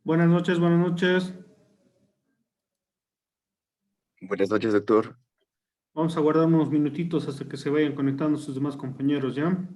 Buenas noches, buenas noches. Buenas noches, doctor. Vamos a guardar unos minutitos hasta que se vayan conectando sus demás compañeros, ¿ya?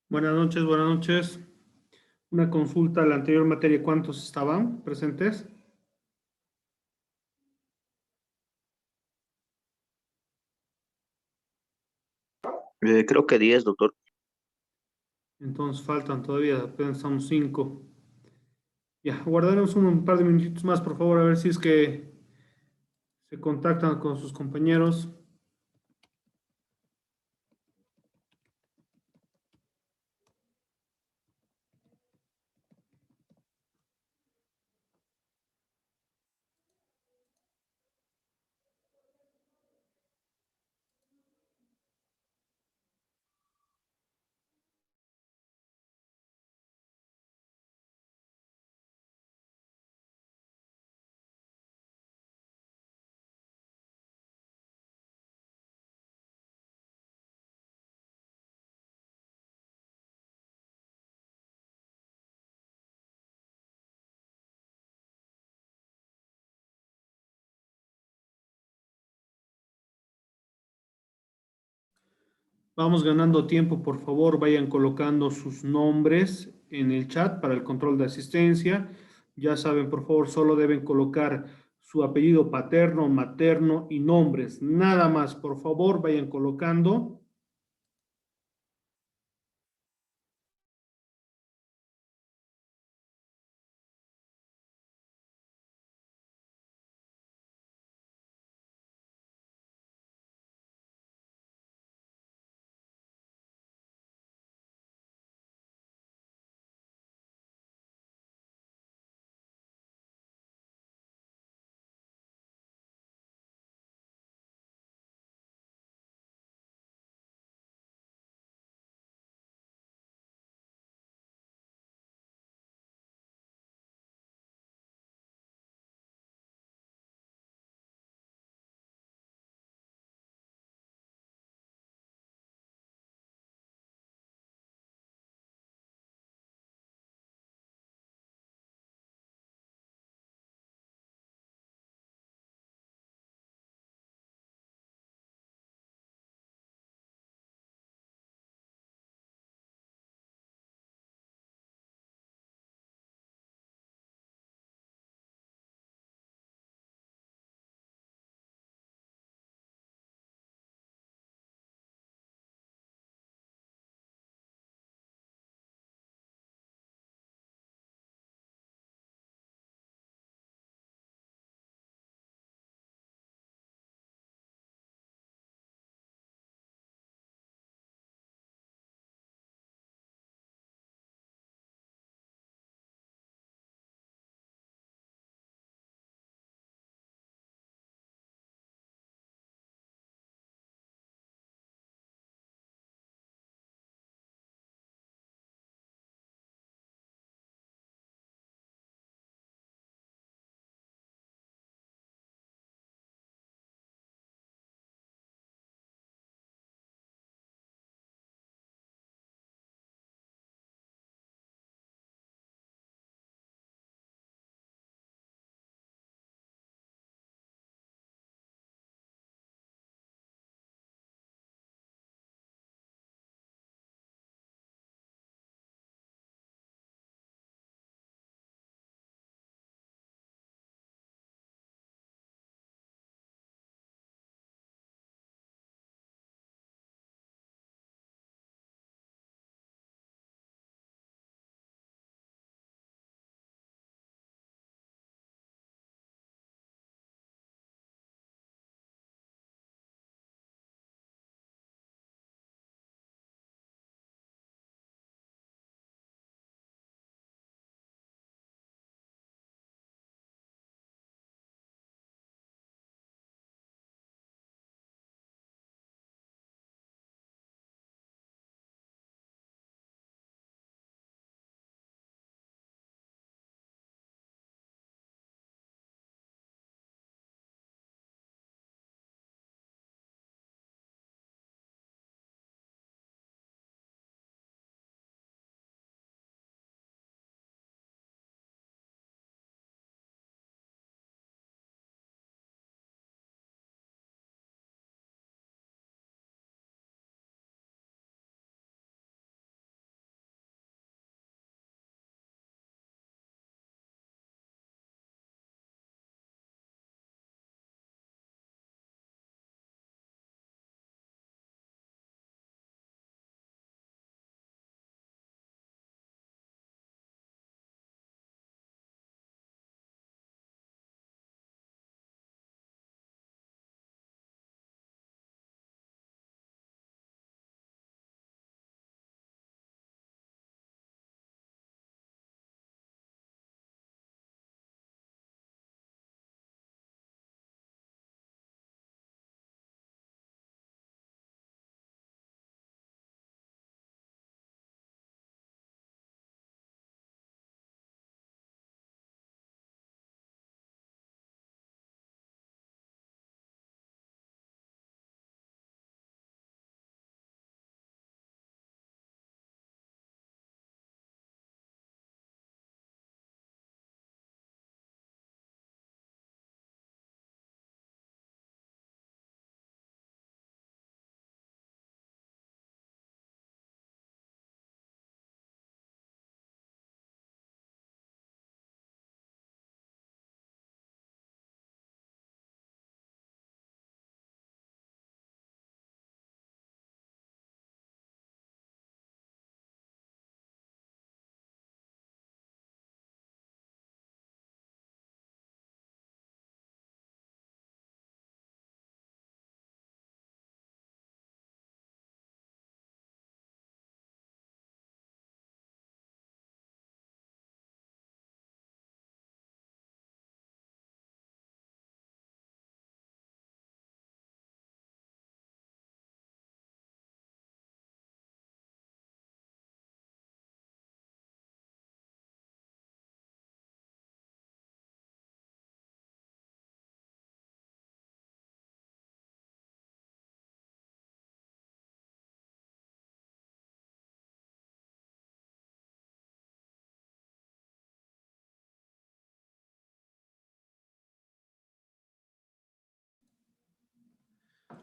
Buenas noches, buenas noches. Una consulta a la anterior materia, ¿cuántos estaban presentes? Creo que 10, doctor. Entonces faltan todavía, apenas estamos 5. Ya, guardaremos un par de minutitos más, por favor, a ver si es que se contactan con sus compañeros. Vamos ganando tiempo, por favor, vayan colocando sus nombres en el chat para el control de asistencia. Ya saben, por favor, solo deben colocar su apellido paterno, materno y nombres. Nada más, por favor, vayan colocando.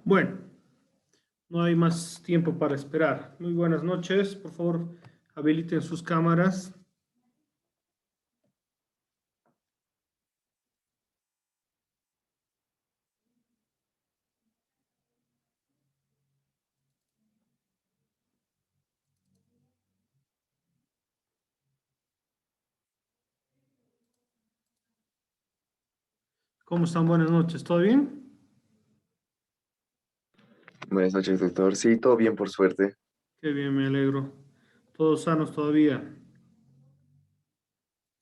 Bueno, no hay más tiempo para esperar. Muy buenas noches. Por favor, habiliten sus cámaras. ¿Cómo están? Buenas noches. ¿Todo bien? Buenas noches, doctor. Sí, todo bien, por suerte. Qué bien, me alegro. Todos sanos todavía.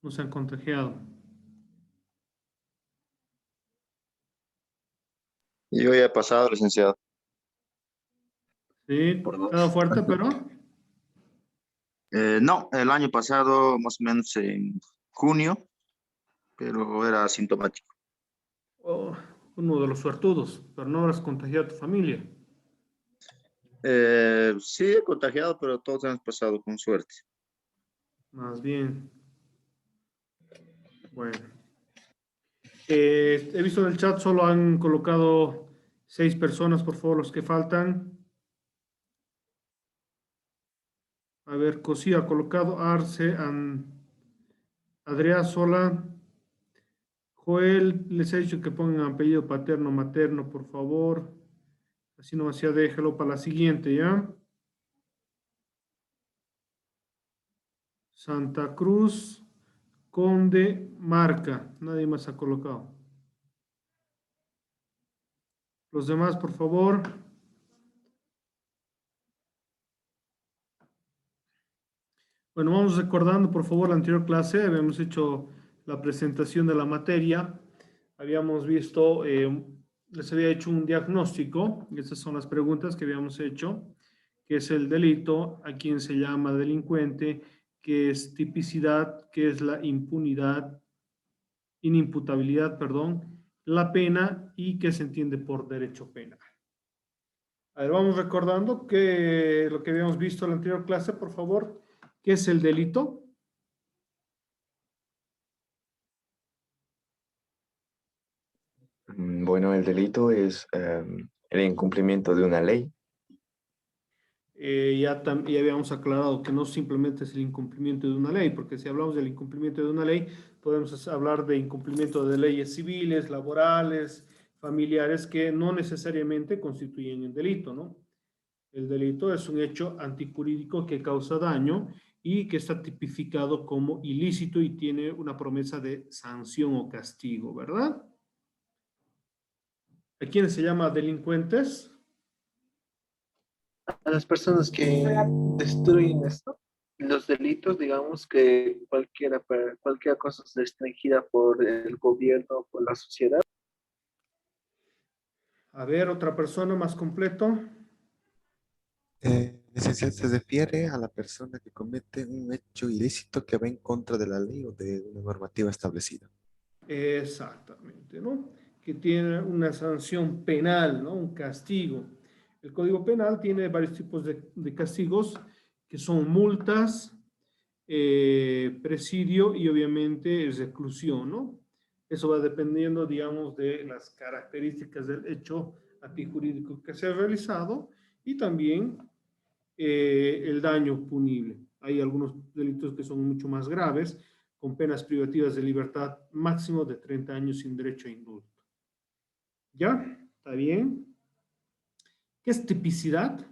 No se han contagiado. Yo ya he pasado, licenciado. Sí, Por estado dos. fuerte, pero No, el año pasado, más o menos en junio, pero era asintomático. oh, uno de los suertudos, pero no habrás contagiado a tu familia. Sí, he contagiado, pero todos hemos pasado con suerte. Más bien, bueno. He visto en el chat solo han colocado 6 personas, por favor, los que faltan. A ver, Cosí ha colocado, Arce, Adrián Sola, Joel, les he dicho que pongan apellido paterno, materno, por favor. Así no hacía, déjelo para la siguiente, ¿ya? Santa Cruz, Conde, Marca. Nadie más ha colocado. Los demás, por favor. Bueno, vamos recordando, por favor, la anterior clase. Habíamos hecho la presentación de la materia. Habíamos visto, les había hecho un diagnóstico. Estas son las preguntas que habíamos hecho. ¿Qué es el delito? ¿A quién se llama delincuente? ¿Qué es tipicidad? ¿Qué es la impunidad? Inimputabilidad, perdón. La pena y qué se entiende por derecho penal. A ver, vamos recordando que lo que habíamos visto en la anterior clase, por favor. ¿Qué es el delito? Bueno, el delito es el incumplimiento de una ley. Ya habíamos aclarado que no simplemente es el incumplimiento de una ley, porque si hablamos del incumplimiento de una ley, podemos hablar de incumplimiento de leyes civiles, laborales, familiares, que no necesariamente constituyen el delito, ¿no? El delito es un hecho antijurídico que causa daño y que está tipificado como ilícito y tiene una promesa de sanción o castigo, ¿verdad? ¿A quiénes se llama delincuentes? A las personas que destruyen esto, los delitos, digamos que cualquier cosa es restringida por el gobierno, por la sociedad. A ver, otra persona más completo. Licenciado, se refiere a la persona que comete un hecho ilícito que va en contra de la ley o de una normativa establecida. Exactamente, ¿no? Que tiene una sanción penal, ¿no? Un castigo. El Código Penal tiene varios tipos de castigos que son multas, presidio y obviamente reclusión, ¿no? Eso va dependiendo, digamos, de las características del hecho antijurídico que se ha realizado y también el daño punible. Hay algunos delitos que son mucho más graves, con penas privativas de libertad máximo de 30 años sin derecho a indulto. ¿Ya? ¿Está bien? ¿Qué es tipicidad?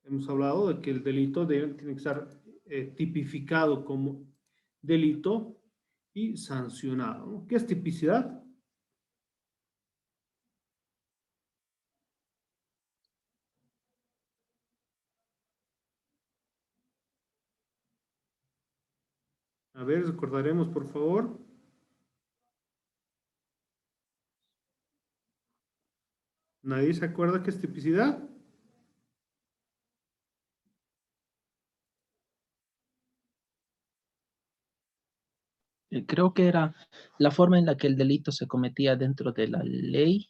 Hemos hablado de que el delito tiene que estar tipificado como delito y sancionado, ¿no? ¿Qué es tipicidad? A ver, recordaremos, por favor. ¿Nadie se acuerda qué es tipicidad? Creo que era la forma en la que el delito se cometía dentro de la ley.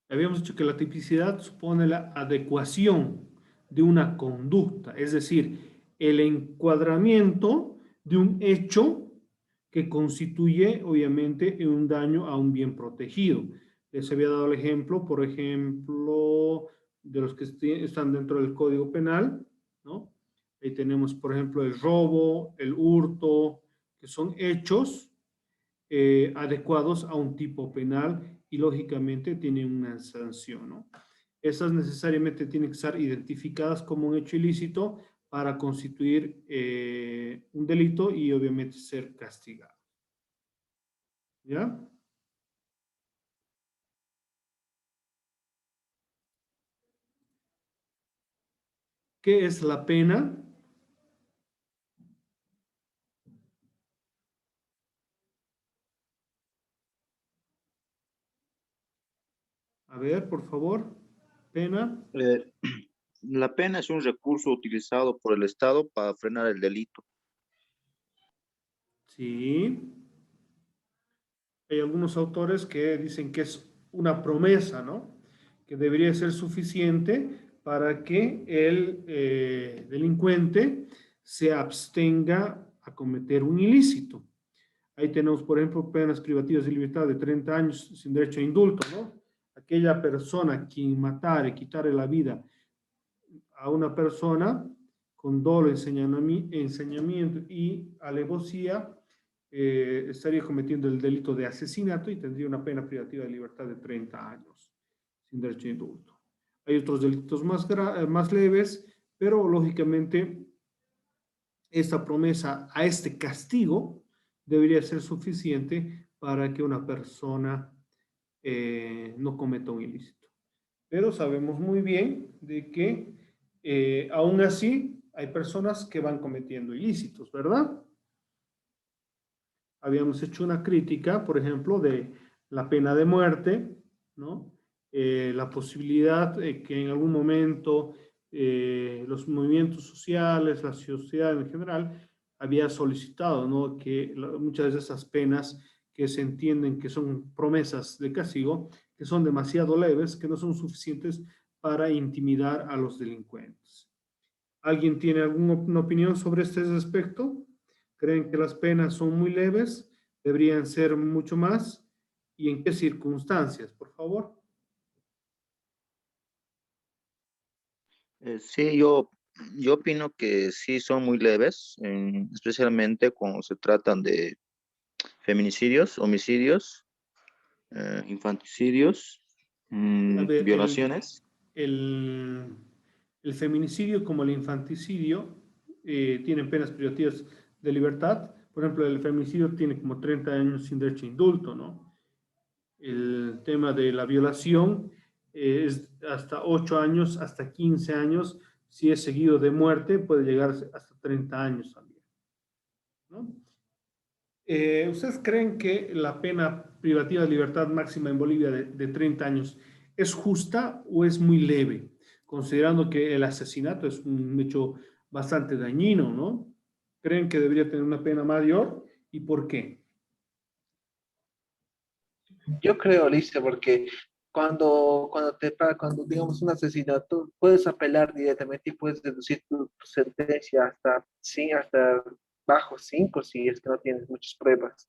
Habíamos dicho que la tipicidad supone la adecuación de una conducta, es decir, el encuadramiento de un hecho que constituye, obviamente, un daño a un bien protegido. Les había dado el ejemplo, por ejemplo, de los que están dentro del Código Penal, ¿no? Ahí tenemos, por ejemplo, el robo, el hurto, que son hechos adecuados a un tipo penal y, lógicamente, tienen una sanción, ¿no? Esas necesariamente tienen que estar identificadas como un hecho ilícito para constituir un delito y, obviamente, ser castigado. ¿Ya? ¿Qué es la pena? A ver, por favor. Pena. La pena es un recurso utilizado por el Estado para frenar el delito. Sí. Hay algunos autores que dicen que es una promesa, ¿no? Que debería ser suficiente para que el delincuente se abstenga a cometer un ilícito. Ahí tenemos, por ejemplo, penas privativas de libertad de 30 años sin derecho a indulto, ¿no? Aquella persona quien matare, quitare la vida a una persona con dolo, ensañamiento y alevosía, estaría cometiendo el delito de asesinato y tendría una pena privativa de libertad de 30 años sin derecho a indulto. Hay otros delitos más leves, pero lógicamente esta promesa a este castigo debería ser suficiente para que una persona no cometa un ilícito. Pero sabemos muy bien de que aún así hay personas que van cometiendo ilícitos, ¿verdad? Habíamos hecho una crítica, por ejemplo, de la pena de muerte, ¿no? La posibilidad de que en algún momento los movimientos sociales, la sociedad en general, había solicitado, ¿no? Que muchas de esas penas que se entienden que son promesas de castigo, que son demasiado leves, que no son suficientes para intimidar a los delincuentes. ¿Alguien tiene alguna opinión sobre este aspecto? ¿Creen que las penas son muy leves? ¿Deberían ser mucho más? ¿Y en qué circunstancias, por favor? Sí, yo opino que sí son muy leves, especialmente cuando se tratan de feminicidios, homicidios, infanticidios, A ver, violaciones. el, el feminicidio como el infanticidio tienen penas privativas de libertad. Por ejemplo, el feminicidio tiene como 30 años sin derecho a indulto, ¿no? El tema de la violación es hasta 8 años, hasta 15 años. Si es seguido de muerte, puede llegar hasta 30 años también, ¿no? ¿Ustedes creen que la pena privativa de libertad máxima en Bolivia de 30 años es justa o es muy leve? Considerando que el asesinato es un hecho bastante dañino, ¿no? ¿Creen que debería tener una pena mayor? ¿Y por qué? Yo creo, Alicia, porque cuando digamos un asesinato, puedes apelar directamente y puedes deducir tu sentencia hasta, sí, hasta bajo 5 si es que no tienes muchas pruebas.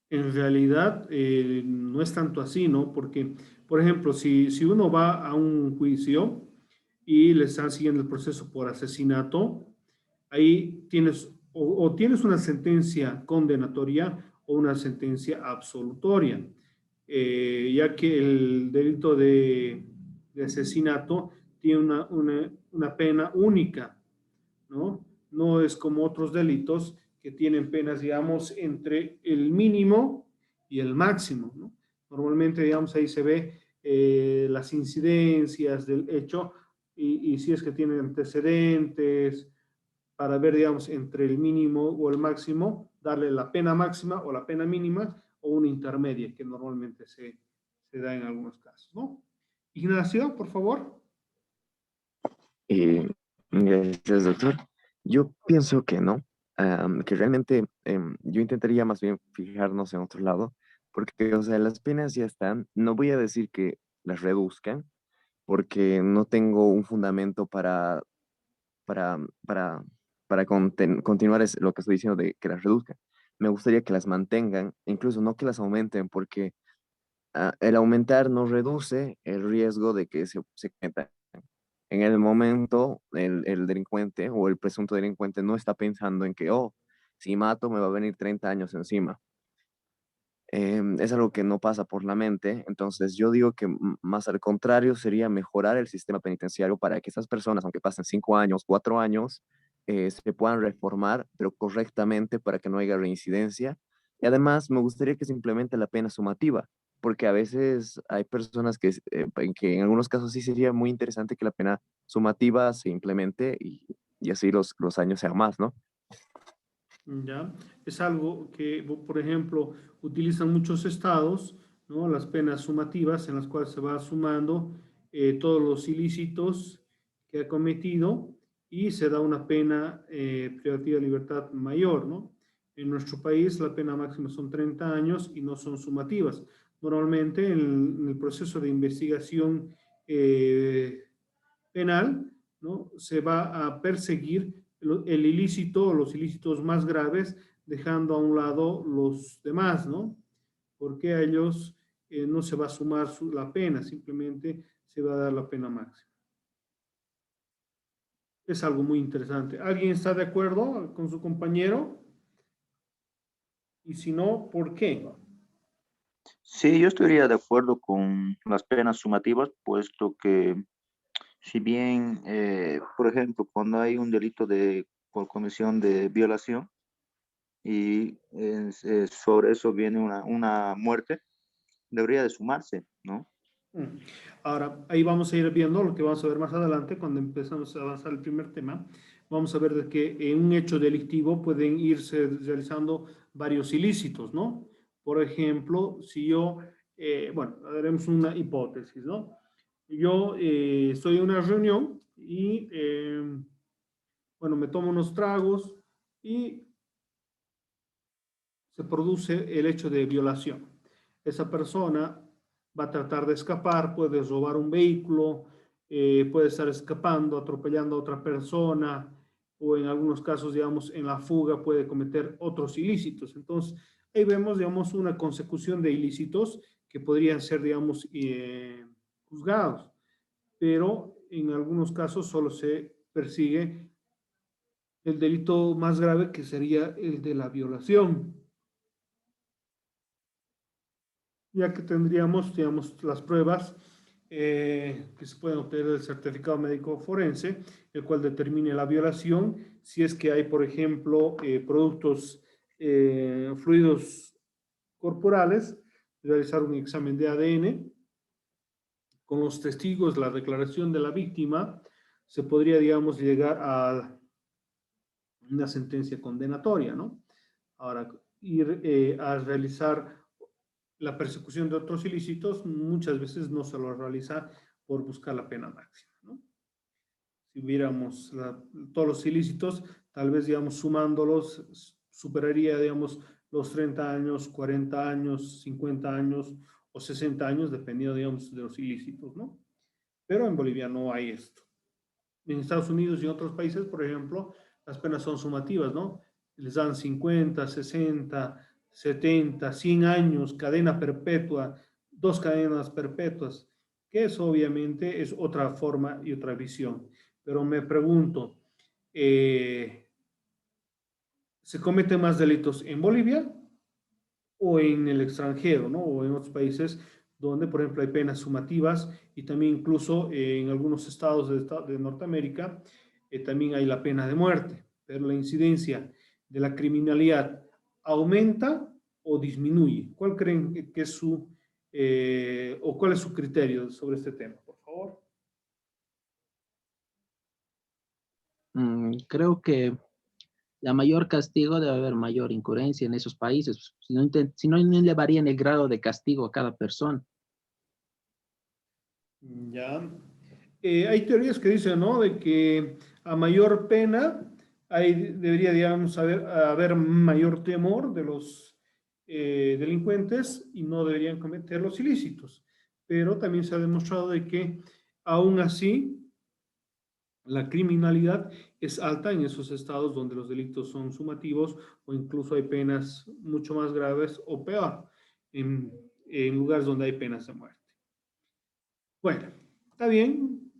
En realidad no es tanto así, ¿no? Porque, por ejemplo, si uno va a un juicio y le están siguiendo el proceso por asesinato, ahí tienes o tienes una sentencia condenatoria o una sentencia absolutoria, ya que el delito de asesinato tiene una pena única, ¿no? No es como otros delitos que tienen penas, digamos, entre el mínimo y el máximo, ¿no? Normalmente, digamos, ahí se ve las incidencias del hecho y si es que tienen antecedentes, para ver, digamos, entre el mínimo o el máximo, darle la pena máxima o la pena mínima o una intermedia, que normalmente se da en algunos casos, ¿no? Ignacio, por favor. Y gracias, doctor. Yo pienso que no, que realmente yo intentaría más bien fijarnos en otro lado, porque, o sea, las penas ya están. No voy a decir que las reduzcan, porque no tengo un fundamento para, para continuar lo que estoy diciendo de que las reduzcan. me gustaría que las mantengan, incluso no que las aumenten, porque el aumentar no reduce el riesgo de que se cometan. En el momento, el delincuente o el presunto delincuente no está pensando en que, oh, si mato me va a venir 30 años encima. Es algo que no pasa por la mente. Entonces yo digo que más al contrario sería mejorar el sistema penitenciario para que esas personas, aunque pasen 5 años, 4 años, se puedan reformar, pero correctamente para que no haya reincidencia. Y además me gustaría que se implemente la pena sumativa, porque a veces hay personas que en algunos casos sí sería muy interesante que la pena sumativa se implemente y así los años sean más, ¿no? ¿Ya? Es algo que, por ejemplo, utilizan muchos estados, ¿no? Las penas sumativas en las cuales se va sumando todos los ilícitos que ha cometido y se da una pena privativa de libertad mayor, ¿no? En nuestro país la pena máxima son 30 años y no son sumativas. Normalmente en el proceso de investigación penal, ¿no? Se va a perseguir el ilícito o los ilícitos más graves, dejando a un lado los demás, ¿no? Porque a ellos no se va a sumar la pena, simplemente se va a dar la pena máxima. Es algo muy interesante. ¿Alguien está de acuerdo con su compañero? Y si no, ¿por qué? Sí, yo estaría de acuerdo con las penas sumativas, puesto que si bien, por ejemplo, cuando hay un delito por comisión de violación y sobre eso viene una muerte, debería de sumarse, ¿no? Mm. Ahora, ahí vamos a ir viendo lo que vamos a ver más adelante cuando empezamos a avanzar el primer tema. Vamos a ver de que en un hecho delictivo pueden irse realizando varios ilícitos, ¿no? Por ejemplo, si yo, bueno, haremos una hipótesis, ¿no? Yo estoy en una reunión y, bueno, me tomo unos tragos y se produce el hecho de violación. Esa persona va a tratar de escapar, puede robar un vehículo, puede estar escapando, atropellando a otra persona, o en algunos casos, digamos, en la fuga puede cometer otros ilícitos. Entonces, ahí vemos, digamos, una consecución de ilícitos que podrían ser, digamos, juzgados, pero en algunos casos solo se persigue el delito más grave que sería el de la violación, ya que tendríamos, digamos, las pruebas que se pueden obtener del certificado médico forense, el cual determine la violación, si es que hay, por ejemplo, productos, fluidos corporales, realizar un examen de ADN, con los testigos, la declaración de la víctima, se podría, digamos, llegar a una sentencia condenatoria, ¿no? Ahora, ir a realizar la persecución de otros ilícitos muchas veces no se lo realiza por buscar la pena máxima, ¿no? Si hubiéramos todos los ilícitos, tal vez, digamos, sumándolos, superaría, digamos, los 30 años, 40 años, 50 años o 60 años, dependiendo, digamos, de los ilícitos, ¿no? Pero en Bolivia no hay esto. En Estados Unidos y en otros países, por ejemplo, las penas son sumativas, ¿no? Les dan 50, 60, 70, 100 años, cadena perpetua, 2 cadenas perpetuas, que eso obviamente es otra forma y otra visión. Pero me pregunto, ¿se cometen más delitos en Bolivia o en el extranjero, ¿no? O en otros países donde, por ejemplo, hay penas sumativas y también incluso en algunos estados de Norteamérica también hay la pena de muerte, pero la incidencia de la criminalidad aumenta o disminuye. ¿Cuál creen que es o cuál es su criterio sobre este tema, por favor? Creo que la mayor castigo debe haber mayor incurrencia en esos países, si no, no elevarían el grado de castigo a cada persona. Ya. Hay teorías que dicen, ¿no? De que a mayor pena debería, digamos, haber mayor temor de los delincuentes y no deberían cometer los ilícitos. Pero también se ha demostrado de que aún así La criminalidad es alta en esos estados donde los delitos son sumativos o incluso hay penas mucho más graves o peor, en lugares donde hay penas de muerte. Bueno, está bien.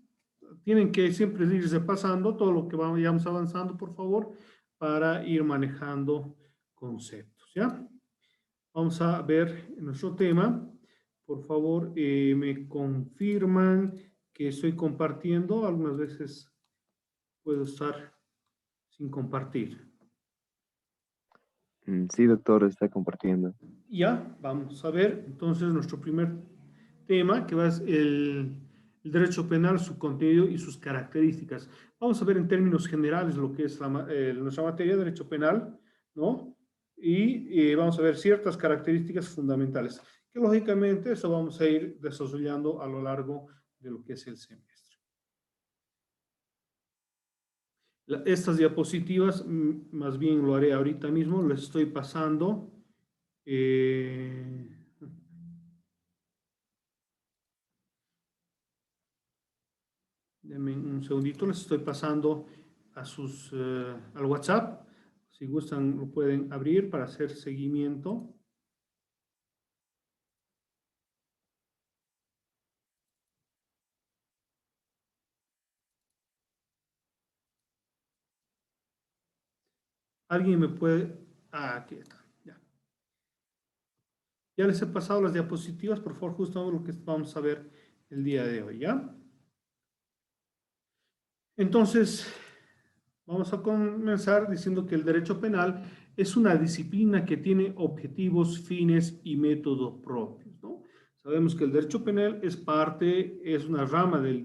Tienen que siempre irse pasando todo lo que vayamos avanzando, por favor, para ir manejando conceptos, ¿ya? Vamos a ver nuestro tema. Por favor, me confirman que estoy compartiendo. Algunas veces puedo estar sin compartir. Sí, doctor, está compartiendo. Ya, vamos a ver entonces nuestro primer tema, que va a ser el derecho penal, su contenido y sus características. Vamos a ver en términos generales lo que es nuestra materia de derecho penal, ¿no? Y vamos a ver ciertas características fundamentales, que lógicamente eso vamos a ir desarrollando a lo largo de lo que es el semestre. Estas diapositivas, más bien lo haré ahorita mismo, les estoy pasando. Denme un segundito, les estoy pasando al WhatsApp. Si gustan, lo pueden abrir para hacer seguimiento. ¿Alguien me puede...? Ah, aquí está. Ya. Ya les he pasado las diapositivas, por favor, justo lo que vamos a ver el día de hoy, ¿ya? Entonces, vamos a comenzar diciendo que el derecho penal es una disciplina que tiene objetivos, fines y métodos propios, ¿no? Sabemos que el derecho penal es una rama del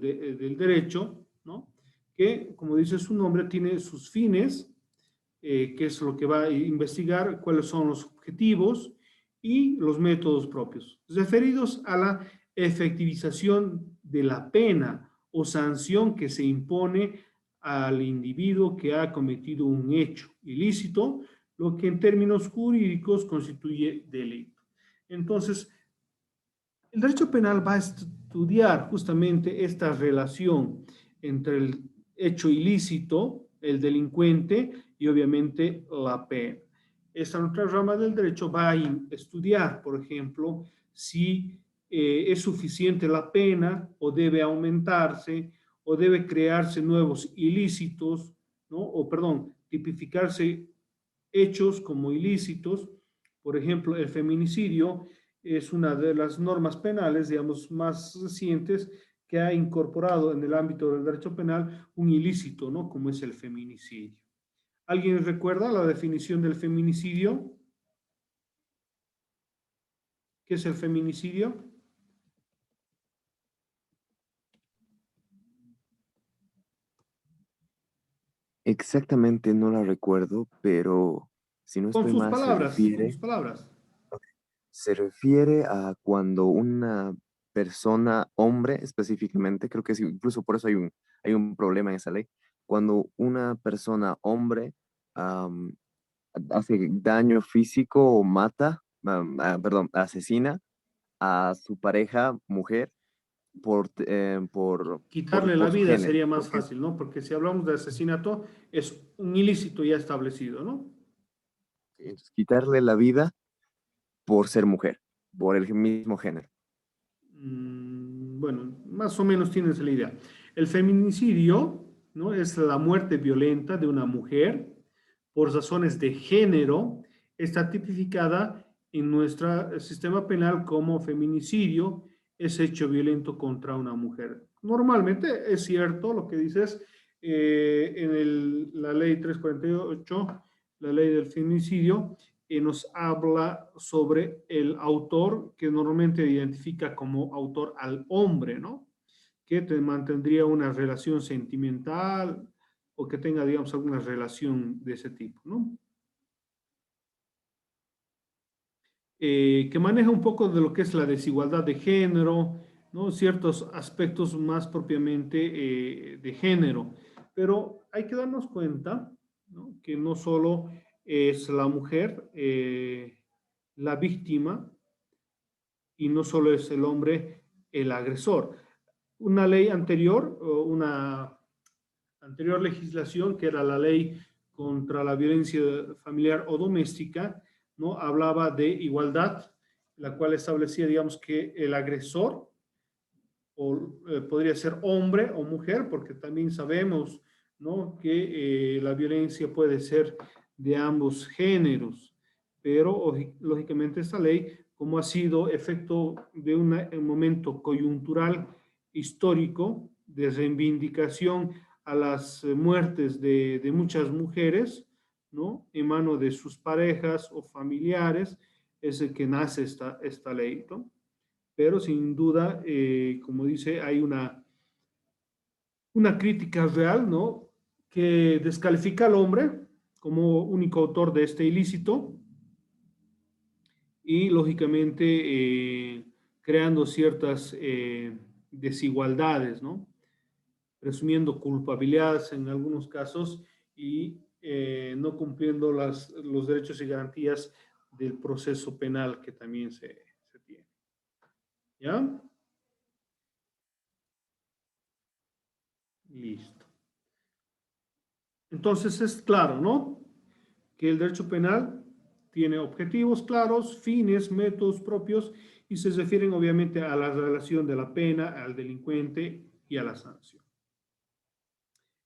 derecho, ¿no? Que, como dice su nombre, tiene sus fines, que es lo que va a investigar, cuáles son los objetivos y los métodos propios, referidos a la efectivización de la pena o sanción que se impone al individuo que ha cometido un hecho ilícito, lo que en términos jurídicos constituye delito. Entonces, el derecho penal va a estudiar justamente esta relación entre el hecho ilícito, el delincuente y obviamente la pena. Esta otra rama del derecho va a estudiar, por ejemplo, si es suficiente la pena o debe aumentarse o debe crearse nuevos ilícitos, ¿no? O perdón, tipificarse hechos como ilícitos. Por ejemplo, el feminicidio es una de las normas penales, digamos, más recientes que ha incorporado en el ámbito del derecho penal un ilícito, ¿no? Como es el feminicidio. ¿Alguien recuerda la definición del feminicidio? ¿Qué es el feminicidio? Exactamente no la recuerdo, pero si no Con estoy sus mal, palabras, con sus palabras. se refiere a cuando una persona, hombre específicamente, creo que incluso por eso hay un problema en esa ley, cuando una persona, hombre, am, hace daño físico o mata, perdón, asesina a su pareja, mujer, Quitarle la por su vida género, sería más porque fácil, ¿no? Porque si hablamos de asesinato, es un ilícito ya establecido, ¿no? es quitarle la vida por ser mujer, por el mismo género. Bueno, más o menos tienes la idea. El feminicidio, ¿no? Es la muerte violenta de una mujer por razones de género. Está tipificada en nuestro sistema penal como feminicidio, es hecho violento contra una mujer. Normalmente es cierto lo que dices la ley 348, la ley del feminicidio, nos habla sobre el autor, que normalmente identifica como autor al hombre, ¿no? Que mantendría una relación sentimental o que tenga, digamos, alguna relación de ese tipo, ¿no? Que maneja un poco de lo que es la desigualdad de género, ¿no? Ciertos aspectos más propiamente de género. Pero hay que darnos cuenta, ¿no? Que no solo es la mujer la víctima y no solo es el hombre el agresor. Una ley anterior, una anterior legislación, que era la ley contra la violencia familiar o doméstica, ¿no? Hablaba de igualdad, la cual establecía, digamos, que el agresor podría ser hombre o mujer, porque también sabemos, ¿no? Que la violencia puede ser de ambos géneros, pero lógicamente esta ley, como ha sido efecto de un momento coyuntural histórico de reivindicación a las muertes de muchas mujeres, ¿no? En mano de sus parejas o familiares, es el que nace esta ley, ¿no? Pero sin duda, como dice, hay una crítica real, ¿no? Que descalifica al hombre como único autor de este ilícito y, lógicamente, creando ciertas desigualdades, ¿no? Presumiendo culpabilidades en algunos casos y no cumpliendo los derechos y garantías del proceso penal que también se tiene. ¿Ya? Listo. Entonces es claro, ¿no? Que el derecho penal tiene objetivos claros, fines, métodos propios y se refieren obviamente a la relación de la pena, al delincuente y a la sanción.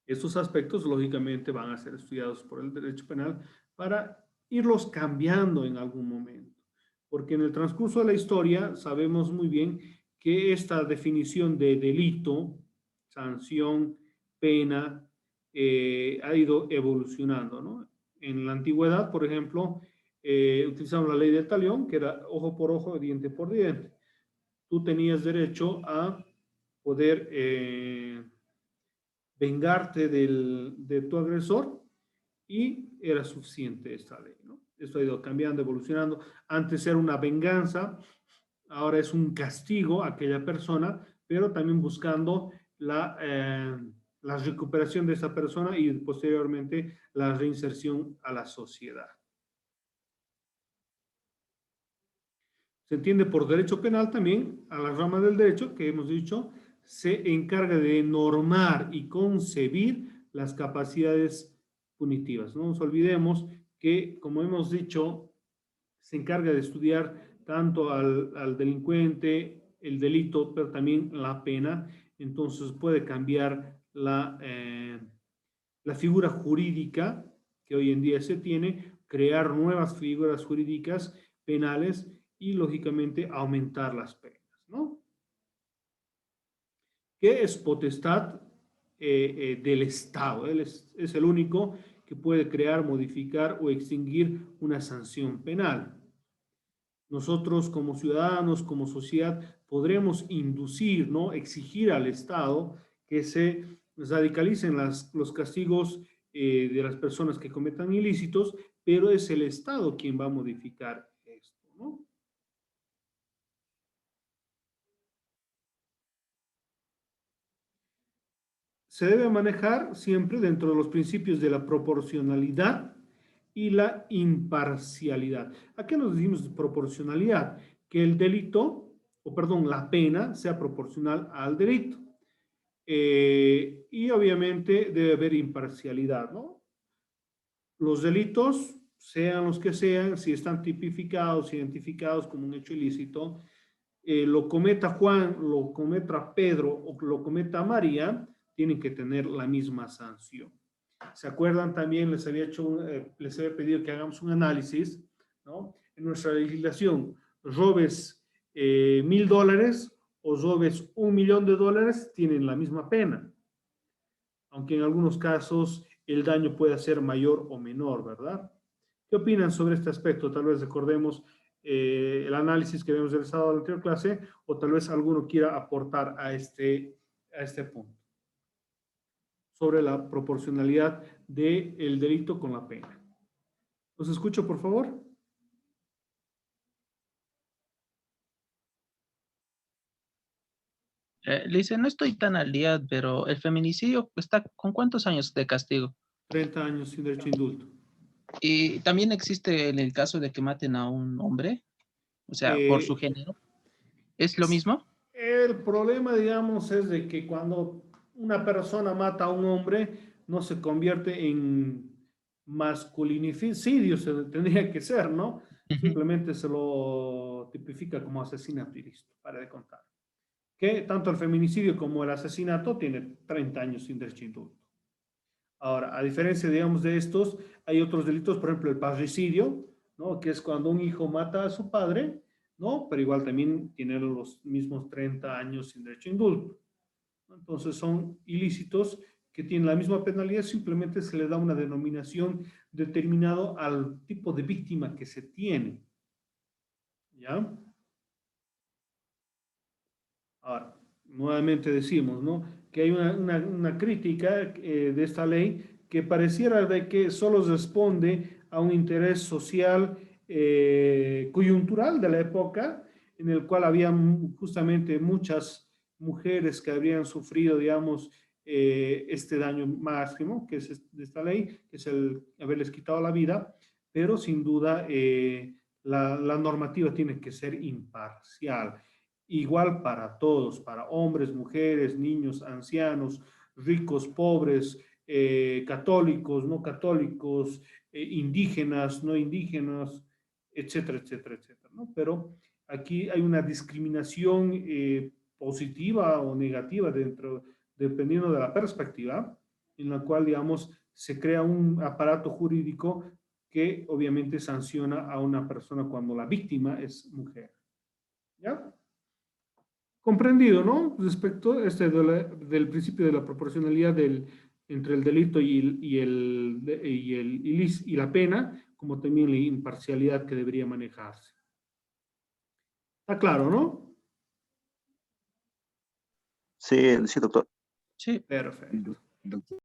Estos aspectos lógicamente van a ser estudiados por el derecho penal para irlos cambiando en algún momento, porque en el transcurso de la historia sabemos muy bien que esta definición de delito, sanción, pena, ha ido evolucionando, ¿no? En la antigüedad, por ejemplo, utilizaron la ley del talión, que era ojo por ojo, diente por diente. Tú tenías derecho a poder vengarte de tu agresor y era suficiente esta ley, ¿no? Esto ha ido cambiando, evolucionando. Antes era una venganza, ahora es un castigo a aquella persona, pero también buscando la recuperación de esa persona y posteriormente la reinserción a la sociedad. Se entiende por derecho penal también a la rama del derecho que hemos dicho, se encarga de normar y concebir las capacidades punitivas. No nos olvidemos que, como hemos dicho, se encarga de estudiar tanto al delincuente, el delito, pero también la pena. Entonces puede cambiar la figura jurídica que hoy en día se tiene, crear nuevas figuras jurídicas penales y, lógicamente, aumentar las penas, ¿no? Que es potestad del Estado. Él es el único que puede crear, modificar o extinguir una sanción penal. Nosotros como ciudadanos, como sociedad, podremos inducir, ¿no? Exigir al Estado que se radicalicen los castigos de las personas que cometan ilícitos, pero es el Estado quien va a modificar esto, ¿no? Se debe manejar siempre dentro de los principios de la proporcionalidad y la imparcialidad. ¿A qué nos decimos proporcionalidad? Que el delito, o perdón, la pena sea proporcional al delito. Y obviamente debe haber imparcialidad, ¿no? Los delitos, sean los que sean, si están tipificados, identificados como un hecho ilícito, lo cometa Juan, lo cometa Pedro o lo cometa María, tienen que tener la misma sanción. ¿Se acuerdan? También les había pedido que hagamos un análisis, ¿no? En nuestra legislación, robes $1,000 o robes $1,000,000 tienen la misma pena, aunque en algunos casos el daño pueda ser mayor o menor, ¿verdad? ¿Qué opinan sobre este aspecto? Tal vez recordemos el análisis que habíamos realizado en la anterior clase, o tal vez alguno quiera aportar a este punto sobre la proporcionalidad del delito con la pena. ¿Los escucho, por favor? Le dice, no estoy tan al día, pero el feminicidio está con ¿cuántos años de castigo? 30 años sin derecho a indulto. Y también existe en el caso de que maten a un hombre, o sea, por su género. ¿Es lo mismo? El problema, digamos, es de que cuando una persona mata a un hombre, no se convierte en masculinicidio, tendría que ser, ¿no? Simplemente se lo tipifica como asesinato y listo, para de contar. Que tanto el feminicidio como el asesinato tiene 30 años sin derecho a indulto. Ahora, a diferencia, digamos, de estos, hay otros delitos, por ejemplo, el parricidio, ¿no? Que es cuando un hijo mata a su padre, ¿no? Pero igual también tiene los mismos 30 años sin derecho a indulto. Entonces son ilícitos que tienen la misma penalidad, simplemente se le da una denominación determinado al tipo de víctima que se tiene. ¿Ya? Ahora, nuevamente decimos, ¿no? Que hay una crítica de esta ley que pareciera de que solo responde a un interés social coyuntural de la época, en el cual había justamente muchas mujeres que habrían sufrido, digamos, este daño máximo, que es de esta ley, que es el haberles quitado la vida, pero sin duda la normativa tiene que ser imparcial, igual para todos, para hombres, mujeres, niños, ancianos, ricos, pobres, católicos, no católicos, indígenas, no indígenas, etcétera, etcétera, etcétera, ¿no? Pero aquí hay una discriminación positiva o negativa dentro, dependiendo de la perspectiva, en la cual, digamos, se crea un aparato jurídico que obviamente sanciona a una persona cuando la víctima es mujer. ¿Ya? Comprendido, ¿no? Respecto del principio de la proporcionalidad entre el delito y la pena, como también la imparcialidad que debería manejarse. ¿Está claro, no? Sí, sí, doctor. Sí. Perfecto. Doctor,